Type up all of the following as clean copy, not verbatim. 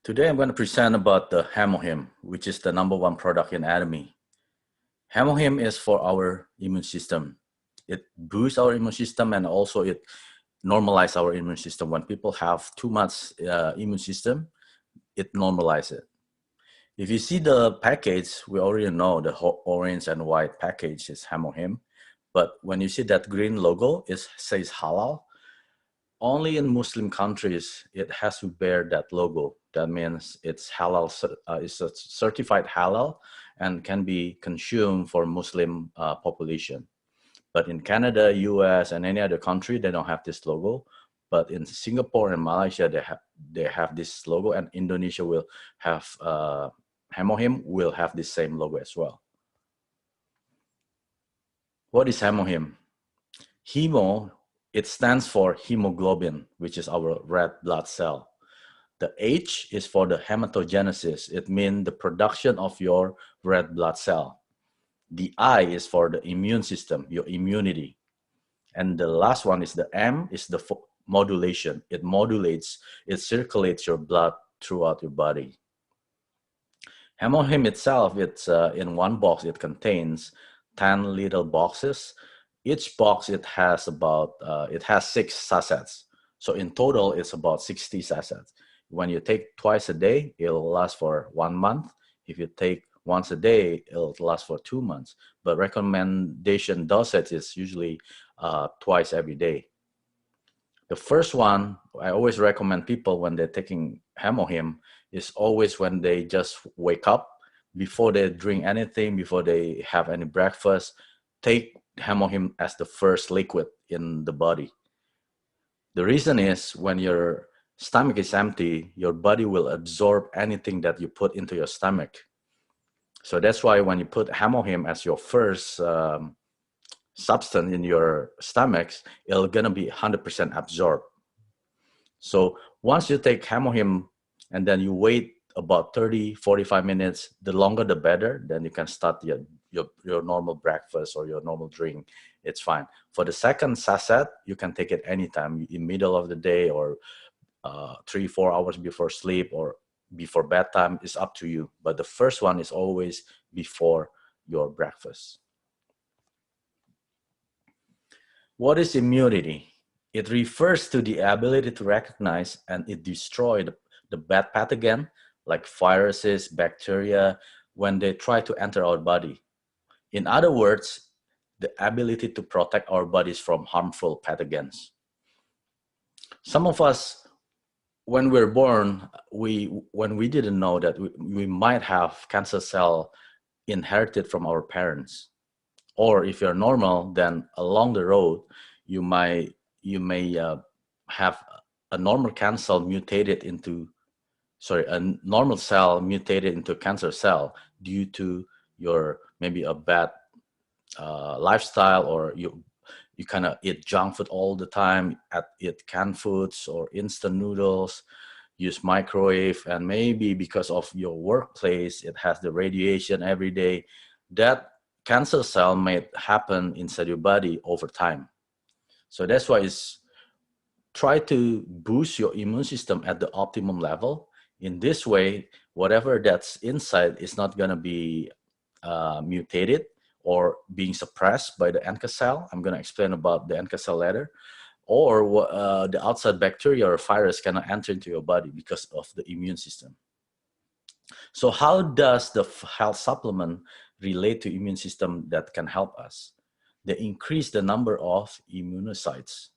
Today I'm going to present about the HemoHim, which is the #1 product in Atomy. HemoHim is for our immune system. It boosts our immune system and also it normalizes our immune system. When people have too much immune system, it normalizes it. If you see the package, we already know the orange and white package is HemoHim. But when you see that green logo, it says halal. Only in Muslim countries, it has to bear that logo. That means it's halal, it's a certified halal and can be consumed for Muslim population. But in Canada, US, and any other country, they don't have this logo. But in Singapore and Malaysia, they have this logo, and Indonesia will have HemoHim will have the same logo as well. What is HemoHim? Hemo, it stands for hemoglobin, which is our red blood cell. The H is for the hematogenesis. It means the production of your red blood cell. The I is for the immune system, your immunity. And the last one is the M, is the modulation. It modulates, it circulates your blood throughout your body. HemoHim itself, it's in one box, it contains 10 little boxes. Each box, it has 6 sachets. So in total, it's about 60 sachets. When you take twice a day, it'll last for 1 month. If you take once a day, it'll last for 2 months. But recommendation dosage is usually twice every day. The first one, I always recommend people when they're taking HemoHim is always when they just wake up, before they drink anything, before they have any breakfast, take HemoHim as the first liquid in the body. The reason is when your stomach is empty, your body will absorb anything that you put into your stomach. So that's why when you put HemoHim as your first substance in your stomachs, it's gonna be 100% absorbed. So once you take HemoHim and then you wait about 30-45 minutes, the longer the better, then you can start your normal breakfast or your normal drink. It's fine. For the second sachet, you can take it anytime, in middle of the day or 3-4 hours before sleep or before bedtime. Is up to you. But the first one is always before your breakfast. What is immunity? It refers to the ability to recognize and it destroy the bad pathogen like viruses, bacteria, when they try to enter our body. In other words, the ability to protect our bodies from harmful pathogens. Some of us, when we're born, when we didn't know that we might have cancer cell inherited from our parents. Or if you're normal, then along the road, you may have a normal cancer cell mutated into a normal cell mutated into a cancer cell due to your maybe a bad lifestyle, or you kind of eat junk food all the time, eat canned foods or instant noodles, use microwave, and maybe because of your workplace, it has the radiation every day. That cancer cell may happen inside your body over time. So that's why it's try to boost your immune system at the optimum level. In this way, whatever that's inside is not going to be mutated or being suppressed by the NK cell. I'm going to explain about the NK cell later. Or the outside bacteria or virus cannot enter into your body because of the immune system. So how does the health supplement relate to immune system that can help us? They increase the number of immunocytes.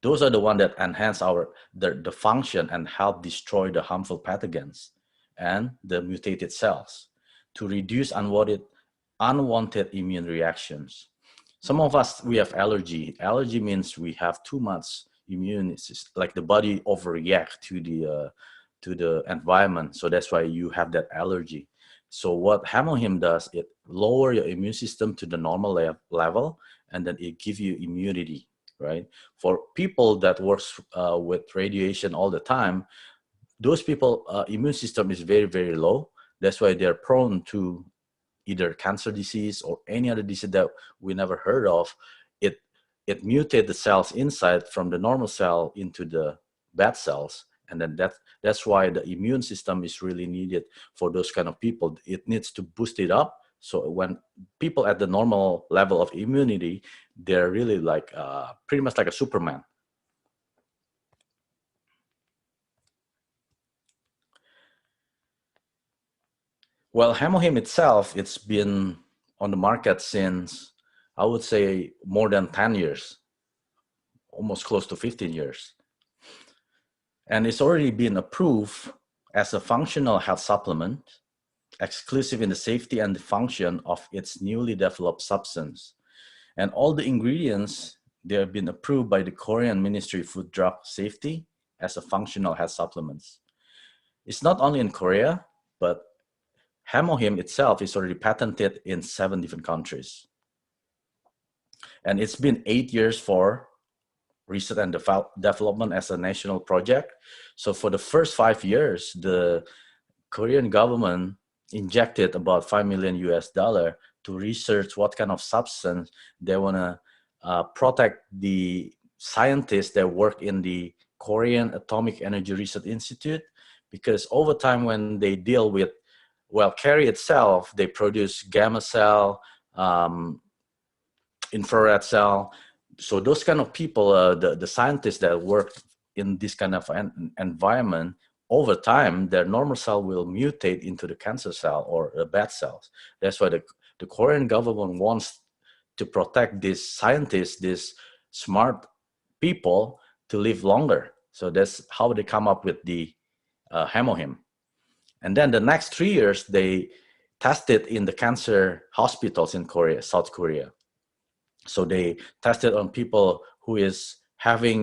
Those are the ones that enhance the function and help destroy the harmful pathogens and the mutated cells to reduce unwanted immune reactions. Some of us, we have allergy. Allergy means we have too much immune, like the body overreact to the environment. So that's why you have that allergy. So what HemoHim does, it lower your immune system to the normal level, and then it gives you immunity. Right? For people that works with radiation all the time, those people immune system is very, very low. That's why they're prone to either cancer disease or any other disease that we never heard of. It mutates the cells inside from the normal cell into the bad cells, And then that's why the immune system is really needed for those kind of people. It needs to boost it up. So when people at the normal level of immunity, they're really like pretty much like a Superman. Well, HemoHim itself, it's been on the market since, I would say, more than 10 years, almost close to 15 years. And it's already been approved as a functional health supplement, exclusive in the safety and the function of its newly developed substance. And all the ingredients, they have been approved by the Korean Ministry of Food Drug Safety as a functional health supplements. It's not only in Korea, but HemoHim itself is already patented in 7 different countries. And it's been 8 years for research and development as a national project. So for the first 5 years, the Korean government injected about $5 million to research what kind of substance they want to protect the scientists that work in the Korean Atomic Energy Research Institute, because over time when they deal with, well, Carrie itself, they produce gamma cell, infrared cell. So those kind of people, the scientists that work in this kind of environment, over time, their normal cell will mutate into the cancer cell or the bad cells. That's why the Korean government wants to protect these scientists, these smart people, to live longer. So that's how they come up with the HemoHim. And then the next 3 years, they tested in the cancer hospitals in Korea, South Korea. So they tested on people who is having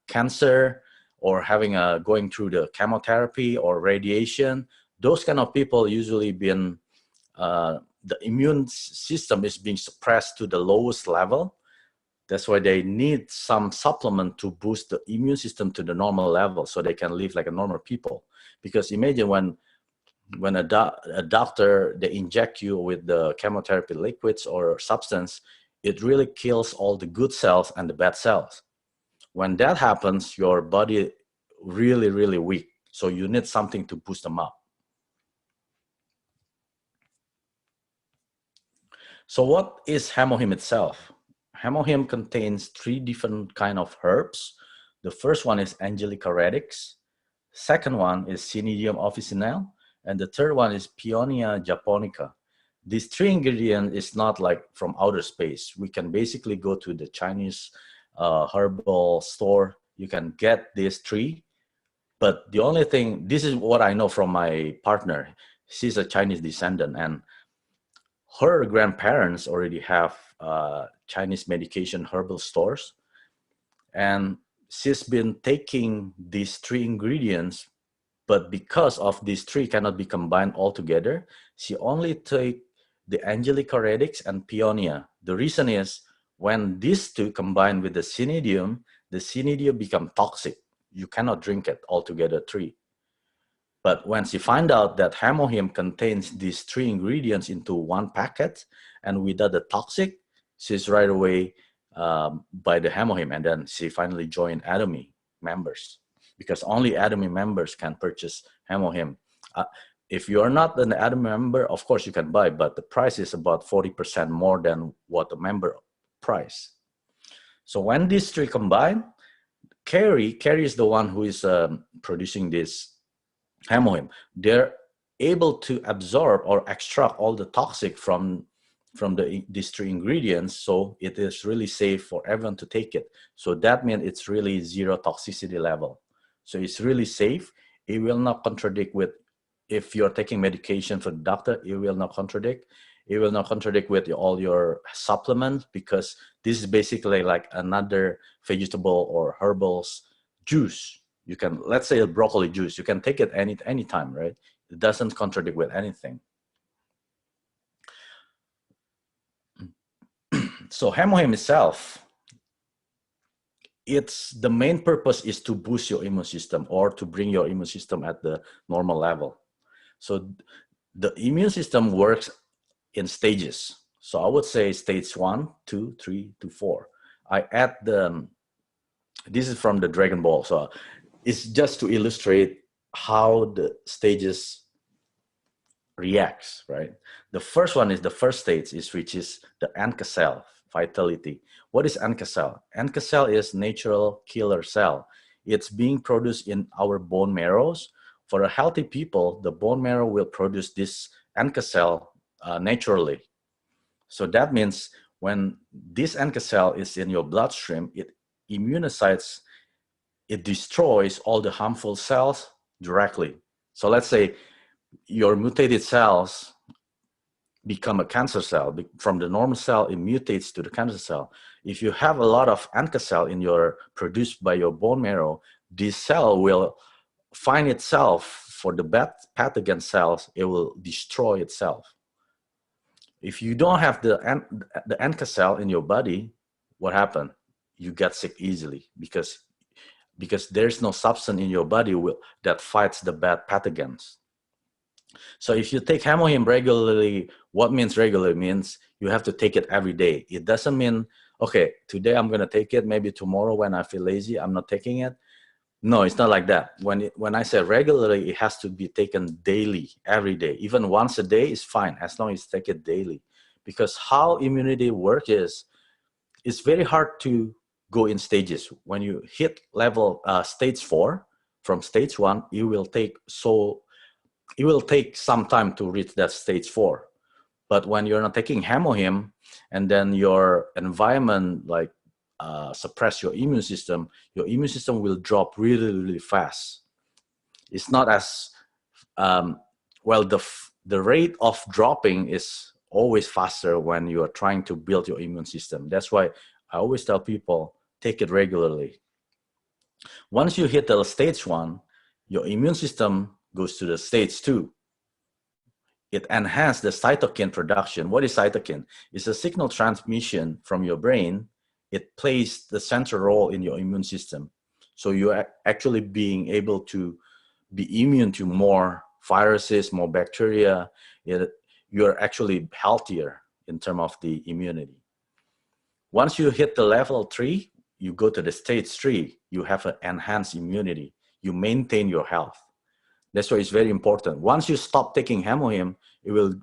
cancer or having going through the chemotherapy or radiation. Those kind of people usually been, the immune system is being suppressed to the lowest level. That's why they need some supplement to boost the immune system to the normal level so they can live like a normal people. Because imagine when a doctor, they inject you with the chemotherapy liquids or substance, it really kills all the good cells and the bad cells. When that happens, your body really, really weak. So you need something to boost them up. So what is HemoHim itself? HemoHim contains 3 different kind of herbs. The first one is Angelica radix. Second one is Cnidium officinale. And the third one is Peonia japonica. These 3 ingredients is not like from outer space. We can basically go to the Chinese herbal store. You can get these 3. But the only thing, this is what I know from my partner. She's a Chinese descendant, and her grandparents already have Chinese medication herbal stores. And she's been taking these 3 ingredients, but because of these 3 cannot be combined all together, she only take the Angelica radix and Peonia. The reason is when these 2 combine with the Cnidium become toxic. You cannot drink it all together 3. But when she find out that HemoHim contains these 3 ingredients into 1 packet and without the toxic, she's right away buy the HemoHim, and then she finally joined Atomy members, because only Atomy members can purchase HemoHim. If you are not an Atomy member, of course you can buy, but the price is about 40% more than what the member price. So when these 3 combine, Carrie is the one who is producing this HemoHim. They're able to absorb or extract all the toxic from these 3 ingredients, so it is really safe for everyone to take it. So that means it's really 0 toxicity level. So it's really safe. It will not contradict with, if you're taking medication for the doctor, it will not contradict. It will not contradict with all your supplements, because this is basically like another vegetable or herbals juice. You can, let's say a broccoli juice, you can take it any time, right? It doesn't contradict with anything. So HemoHim itself, its the main purpose is to boost your immune system or to bring your immune system at the normal level. So the immune system works in stages. So I would say stage 1, 2, 3 to 4. I add this is from the Dragon Ball. So It's just to illustrate how the stages reacts, right? The first one is the first stage, is which is the NK cell vitality. What is NK cell? NK cell is natural killer cell. It's being produced in our bone marrows. For a healthy people, the bone marrow will produce this NK cell naturally. So that means when this NK cell is in your bloodstream, it immunizes, it destroys all the harmful cells directly. So let's say your mutated cells become a cancer cell. From the normal cell, it mutates to the cancer cell. If you have a lot of NK cell in your produced by your bone marrow, this cell will find itself for the bad pathogen cells. It will destroy itself. If you don't have the NK cell in your body, what happened? You get sick easily because there's no substance in your body that fights the bad pathogens. So if you take HemoHim regularly, what means regularly means you have to take it every day. It doesn't mean, okay, today I'm going to take it, maybe tomorrow when I feel lazy, I'm not taking it. No, it's not like that. When I say regularly, it has to be taken daily, every day. Even once a day is fine, as long as you take it daily. Because how immunity works is, it's very hard to go in stages. When you hit level stage 4, from stage 1, it will take some time to reach that stage 4. But when you're not taking HemoHim, and then your environment like suppress your immune system will drop really, really fast. It's not as well. The rate of dropping is always faster when you are trying to build your immune system. That's why I always tell people, take it regularly. Once you hit the stage 1, your immune system goes to the stage 2. It enhances the cytokine production. What is cytokine? It's a signal transmission from your brain. It plays the central role in your immune system. So you're actually being able to be immune to more viruses, more bacteria. You're actually healthier in terms of the immunity. Once you hit the level 3, you go to the stage 3. You have an enhanced immunity. You maintain your health. That's why it's very important. Once you stop taking HemoHim, it will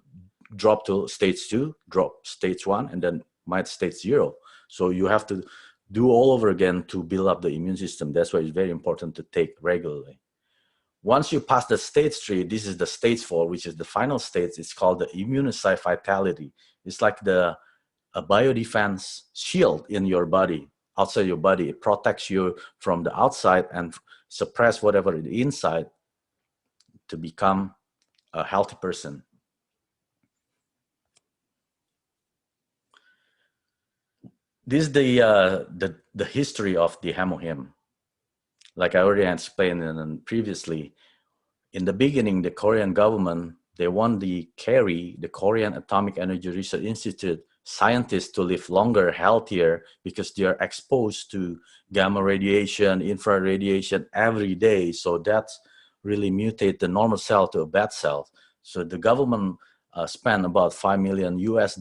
drop to stage 2, drop stage 1, and then might stage 0. So you have to do all over again to build up the immune system. That's why it's very important to take regularly. Once you pass the stage 3, this is the stage 4, which is the final stage. It's called the immunocyte vitality. It's like a biodefense shield in your body, outside your body. It protects you from the outside and suppress whatever is inside to become a healthy person. This is the history of the HemoHim. Like I already explained previously, in the beginning, the Korean government, they want the KERI, the Korean Atomic Energy Research Institute, scientists to live longer, healthier, because they are exposed to gamma radiation, infrared radiation every day. So that's really mutate the normal cell to a bad cell. So the government spent about $5 million US,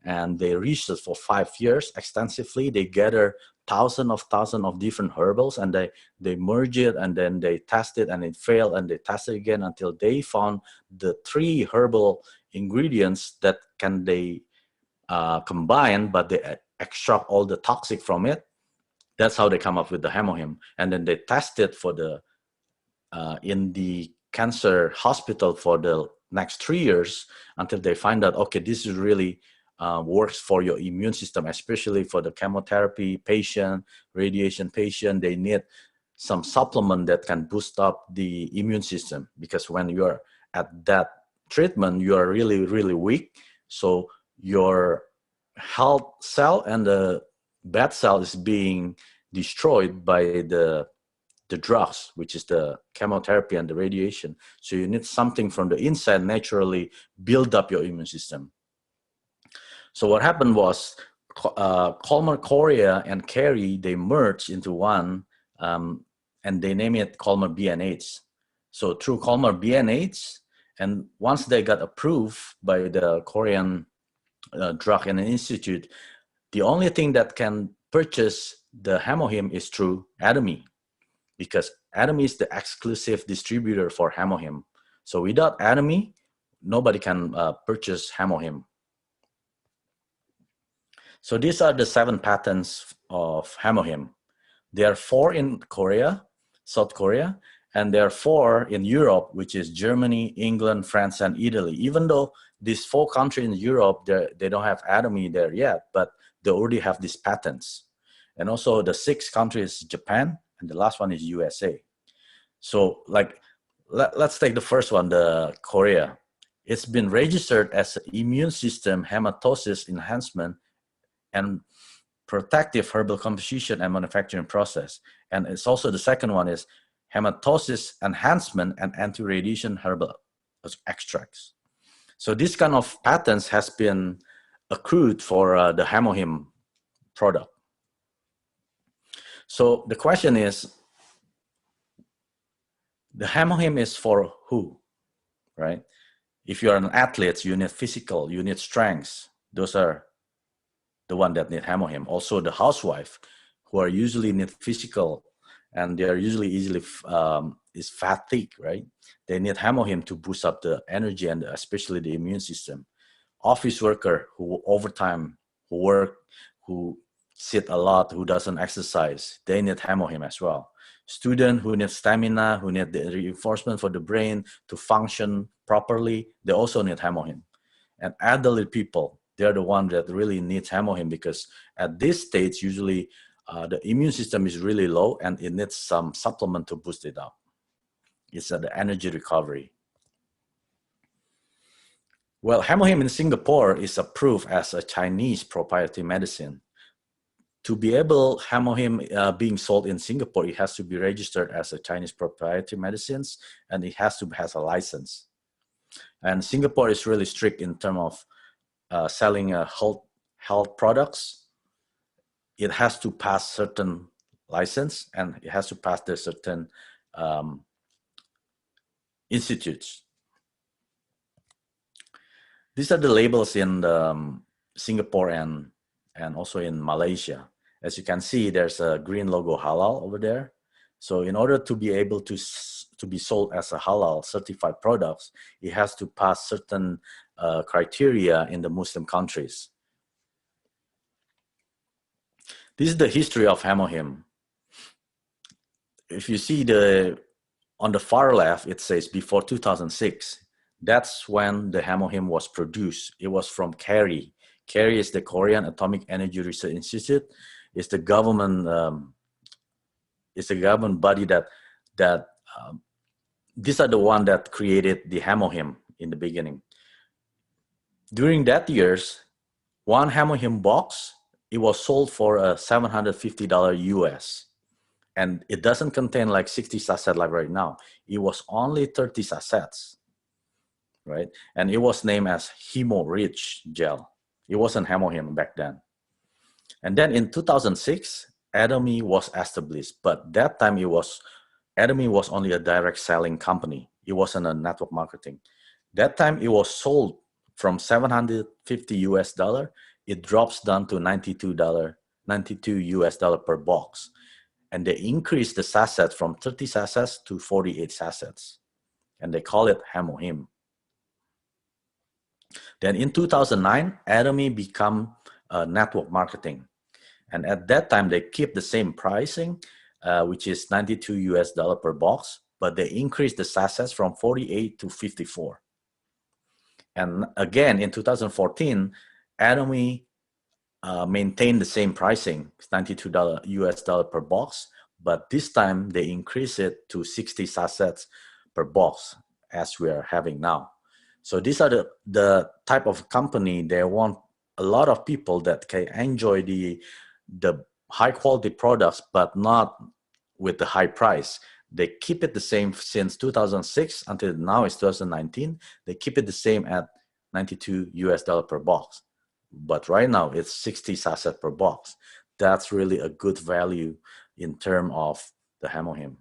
and they researched for 5 years extensively. They gather thousands of different herbals, and they merge it, and then they test it, and it failed, and they test it again until they found the 3 herbal ingredients that can they combine, but they extract all the toxic from it. That's how they come up with the HemoHim. And then they test it for in the cancer hospital for the next 3 years until they find out, okay, this is really works for your immune system, especially for the chemotherapy patient, radiation patient. They need some supplement that can boost up the immune system, because when you're at that treatment, you are really, really weak. So your health cell and the bad cell is being destroyed by the drugs, which is the chemotherapy and the radiation. So you need something from the inside naturally build up your immune system. So what happened was Colmar Korea and KERI, they merged into one, and they name it Colmar BNH. So through Colmar BNH, and once they got approved by the Korean Drug and Institute, the only thing that can purchase the HemoHim is through Atomy, because Atomy is the exclusive distributor for HemoHim. So without Atomy, nobody can purchase HemoHim. So these are the 7 patents of HemoHim. There are 4 in Korea, South Korea, and there are 4 in Europe, which is Germany, England, France, and Italy. Even though these 4 countries in Europe, they don't have Atomy there yet, but they already have these patents. And also the 6th country is Japan, and the last one is USA. So like, let's take the first one, the Korea. It's been registered as an immune system hematosis enhancement and protective herbal composition and manufacturing process. And it's also the second one is hematosis enhancement and anti-radiation herbal extracts. So this kind of patents has been accrued for the HemoHim product. So the question is, the HemoHim is for who, right? If you're an athlete, you need physical, you need strength. Those are the one that need HemoHim. Also the housewife, who are usually need physical, and they are usually easily is fatigued, right? They need HemoHim to boost up the energy and especially the immune system. Office worker who overtime, who work, who sit a lot, who doesn't exercise, they need HemoHim as well. Student who needs stamina, who need the reinforcement for the brain to function properly, they also need HemoHim. And elderly people, they're the one that really needs HemoHim, because at this stage, usually the immune system is really low and it needs some supplement to boost it up. It's the energy recovery. Well, HemoHim in Singapore is approved as a Chinese proprietary medicine. To be able HemoHim being sold in Singapore, it has to be registered as a Chinese proprietary medicines, and it has to have a license. And Singapore is really strict in terms of selling health products. It has to pass certain license, and it has to pass the certain institutes. These are the labels in Singapore and also in Malaysia. As you can see, there's a green logo halal over there. So in order to be able to be sold as a halal certified products, it has to pass certain criteria in the Muslim countries. This is the history of HemoHim. If you see on the far left, it says before 2006. That's when the HemoHim was produced. It was from KERI. KERI is the Korean Atomic Energy Research Institute. It's the government. It's a government body that these are the one that created the HemoHim in the beginning. During that years, one HemoHim box, it was sold for $750 US. And it doesn't contain like 60 sachets like right now. It was only 30 sachets, right? And it was named as Hemo-Rich Gel. It wasn't HemoHim back then. And then in 2006, Atomy was established. But that time Atomy was only a direct selling company. It wasn't a network marketing. That time it was sold from $750 US. It drops down to $92 US per box. And they increased the sachets from 30 sachets to 48 sachets. And they call it HemoHim. Then in 2009, Atomy became network marketing. And at that time, they keep the same pricing, which is $92 US per box, but they increased the sachets from 48 to 54. And again, in 2014, Atomy maintained the same pricing, $92 US per box, but this time they increase it to 60 sachets per box, as we are having now. So these are the type of company they want a lot of people that can enjoy the high quality products, but not with the high price. They keep it the same since 2006 until now it's 2019. They keep it the same at $92 US per box. But right now it's 60 sachets per box. That's really a good value in terms of the HemoHim.